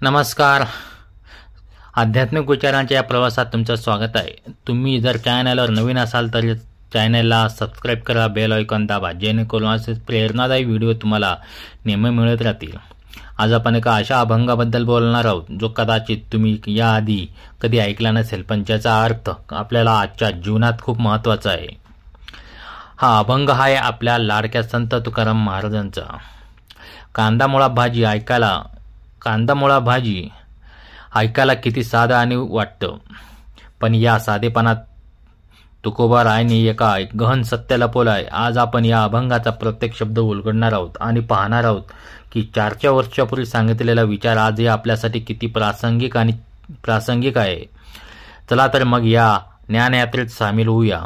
नमस्कार. आध्यात्मिक विचारांच्या या प्रवासात तुमचं स्वागत आहे. तुम्ही जर चॅनलवर नवीन असाल तर चॅनलला सबस्क्राईब करा, बेल आयकॉन दाबा, जेणेकरून असेच प्रेरणादायी व्हिडिओ तुम्हाला नेहमी मिळत राहतील. आज आपण एका अशा अभंगाबद्दल बोलणार आहोत जो कदाचित तुम्ही याआधी कधी ऐकला नसेल, पण ज्याचा अर्थ आपल्याला आजच्या जीवनात खूप महत्त्वाचा आहे. हा अभंग आहे आपल्या लाडक्या संत तुकाराम महाराजांचा. कांदा भाजी ऐकायला किती साधं आणि वाटतं, पण या साधेपणात तुकोबारायांनी एका गहन सत्य लपवलं आहे. आज आपण या अभंगाचा प्रत्येक शब्द उलगडणार आहोत आणि पाहणार आहोत की 400 वर्षापूर्वी सांगितलेला विचार आजही आपल्यासाठी किती प्रासंगिक आहे. चला तर मग या ज्ञानयात्रेत सामील होऊया.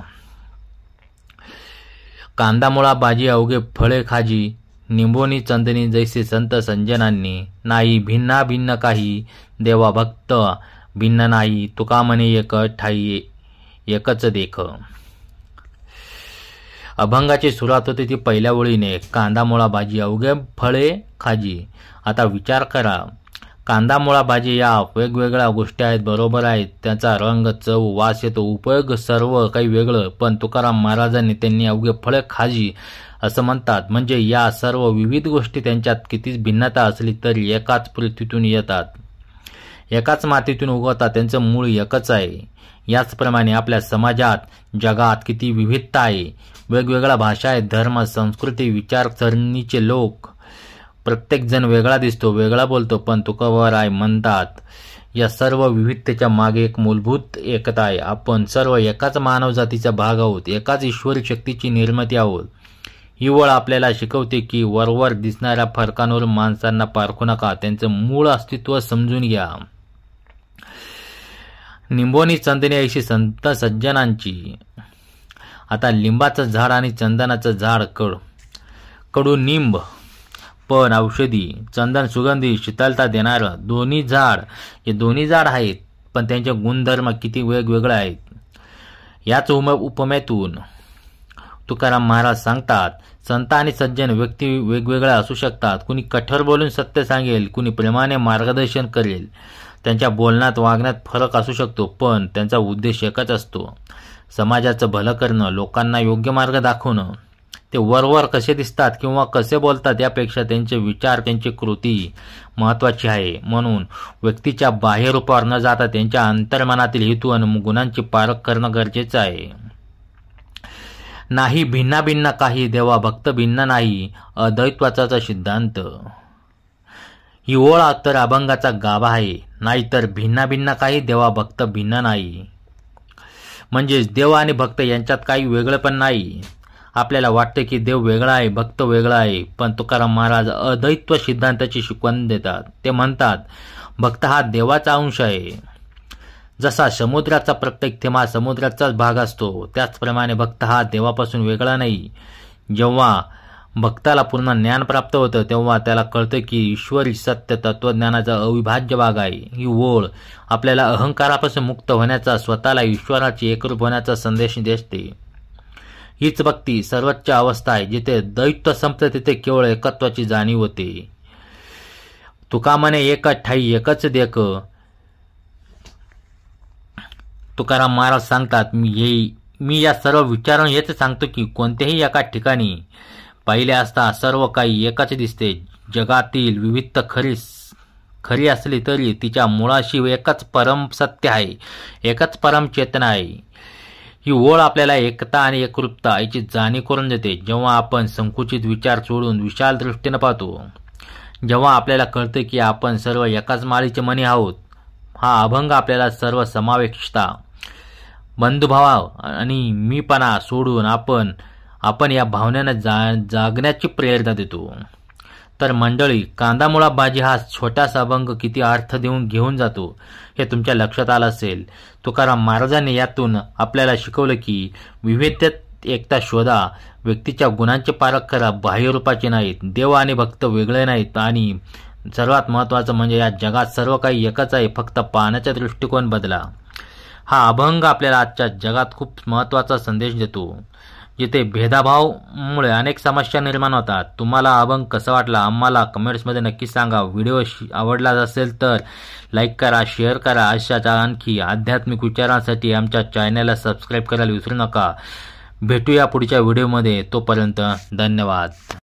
कांदा भाजी अवघे फळे खाजी, निंबोनी चंदनी जैसे संत संजनांनी, नाही भिन्ना भिन्न काही देवा भक्त भिन्न नाही, तुका म्हणे एक ठाई एकच देख. अभंगाची सुरुवात होते ती पहिल्या ओळीने, कांदा भाजी अवघे फळे खाजी. आता विचार करा, कांदा भाजी या वेगवेगळ्या गोष्टी आहेत, बरोबर आहेत. त्याचा रंग, चव, वास येतो, उपयोग सर्व काही वेगळं, पण तुकाराम महाराजांनी त्यांनी अवघे फळे खाजी असं म्हणतात. म्हणजे या सर्व विविध गोष्टी त्यांच्यात कितीच भिन्नता असली तरी एकाच पृथ्वीतून येतात, एकाच मातीतून उगवतात, त्यांचं मूळ एकच आहे. याचप्रमाणे आपल्या समाजात, जगात किती विविधता आहे. वेगवेगळ्या भाषा आहेत, धर्म, संस्कृती, विचारसरणीचे लोक, प्रत्येकजण वेगळा दिसतो, वेगळा बोलतो, पण तुकोबाराय म्हणतात या सर्व विविधतेच्या मागे एक मूलभूत एकता आहे. आपण सर्व एकाच मानवजातीचा भाग आहोत, एकाच ईश्वरी शक्तीची निर्मिती आहोत. ही ओळ आपल्याला शिकवते की वरवर दिसणाऱ्या फरकांवरून माणसांना पारखू नका, त्यांचं मूळ अस्तित्व समजून घ्या. निंबोनी चंदनी ऐशी संत सज्जनांची. आता लिंबाचं झाड आणि चंदनाचं झाड कडू निंब पण औषधी, चंदन सुगंधी, शीतलता देणारं. दोन्ही झाड आहेत, पण त्यांचे गुणधर्म किती वेगवेगळे आहेत. याच उपमेतून तुकाराम महाराज सांगतात, संत आणि सज्जन व्यक्ती वेगवेगळ्या असू शकतात. कुणी कठोर बोलून सत्य सांगेल, कुणी प्रेमाने मार्गदर्शन करेल. त्यांच्या बोलण्यात, वागण्यात फरक असू शकतो, पण त्यांचा उद्देश एकच असतो, समाजाचं भलं करणं, लोकांना योग्य मार्ग दाखवणं. ते वरवर कसे दिसतात किंवा कसे बोलतात यापेक्षा त्यांचे विचार, त्यांची कृती महत्त्वाची आहे. म्हणून व्यक्तीच्या बाह्य रूपावर न जाता त्यांच्या अंतर्मनातील हेतू आणि गुणांची पारख करणं गरजेचं आहे. नाही भिन्ना भिन्न काही देवा भक्त भिन्न नाही, अद्वैत्वाचा सिद्धांत. ही ओळ तर अभंगाचा गाभा आहे. नाहीतर भिन्ना भिन्न काही देवा भक्त भिन्न नाही, म्हणजेच देव आणि भक्त यांच्यात काही वेगळं पण नाही. आपल्याला वाटतं की देव वेगळा आहे, भक्त वेगळा आहे, पण तुकाराम महाराज अद्वैत्व सिद्धांताची शिकवण देतात. ते म्हणतात, भक्त हा देवाचा अंश आहे. जसा समुद्राचा प्रत्येक थेंब हा समुद्राचाच भाग असतो, त्याचप्रमाणे भक्त हा देवापासून वेगळा नाही. जेव्हा भक्ताला पूर्ण ज्ञान प्राप्त होतं तेव्हा त्याला कळतं की ईश्वरी सत्य तत्वज्ञानाचा अविभाज्य भाग आहे. ही ओळ आपल्याला अहंकारापासून मुक्त होण्याचा, स्वतःला ईश्वराची एकरूप होण्याचा संदेश देते. हीच भक्ती सर्वोच्च अवस्था आहे. जिथे द्वैत्व संपतं तिथे केवळ एकत्वाची जाणीव होते. तुका म्हणे एक ठाई एकच देख. तुकाराम महाराज सांगतात, मी या सर्व विचारून हेच सांगतो की कोणत्याही एका ठिकाणी पाहिले असता सर्व काही एकच दिसते. जगातील विविधता खरी असली तरी तिच्या मुळाशी एकच परम सत्य आहे, एकच परम चेतना आहे. ही ओळ आपल्याला एकता आणि एकरूपता याची जाणीव करून देते. जेव्हा आपण संकुचित विचार सोडून विशाल दृष्टीने पाहतो, जेव्हा आपल्याला कळते की आपण सर्व एकाच माळीचे मणी आहोत. हा अभंग आपल्याला सर्व समावेशता, बंधुभाव आणि मीपणा सोडून आपण या भावनेने जागण्याची प्रेरणा देतो. तर मंडळी, कांदा भाजी हा छोटासा अभंग किती अर्थ घेऊन जातो हे तुमच्या लक्षात आलं असेल. तुकाराम महाराजांनी यातून आपल्याला शिकवलं की विविधतेत एकता शोधा, व्यक्तीच्या गुणांची पारख करा, बाह्य रूपाचे नाहीत. देव आणि भक्त वेगळे नाहीत आणि सर्वात महत्त्वाचं म्हणजे या जगात सर्व काही एकच आहे, फक्त पाहण्याचा दृष्टिकोन बदला. हा अभंग आपल्याला आजच्या जगात खूप महत्त्वाचा संदेश देतो. जिथे भेदभावामुळे अनेक समस्या निर्माण होतात. तुम्हाला अभंग कसा वाटला आम्हाला कमेंट्समध्ये नक्की सांगा. व्हिडिओ आवडला असेल तर लाईक करा, शेअर करा. अशाच आणखी आध्यात्मिक विचारांसाठी आमच्या चॅनलला सबस्क्राईब करायला विसरू नका. भेटूया पुढच्या व्हिडिओमध्ये. तोपर्यंत धन्यवाद.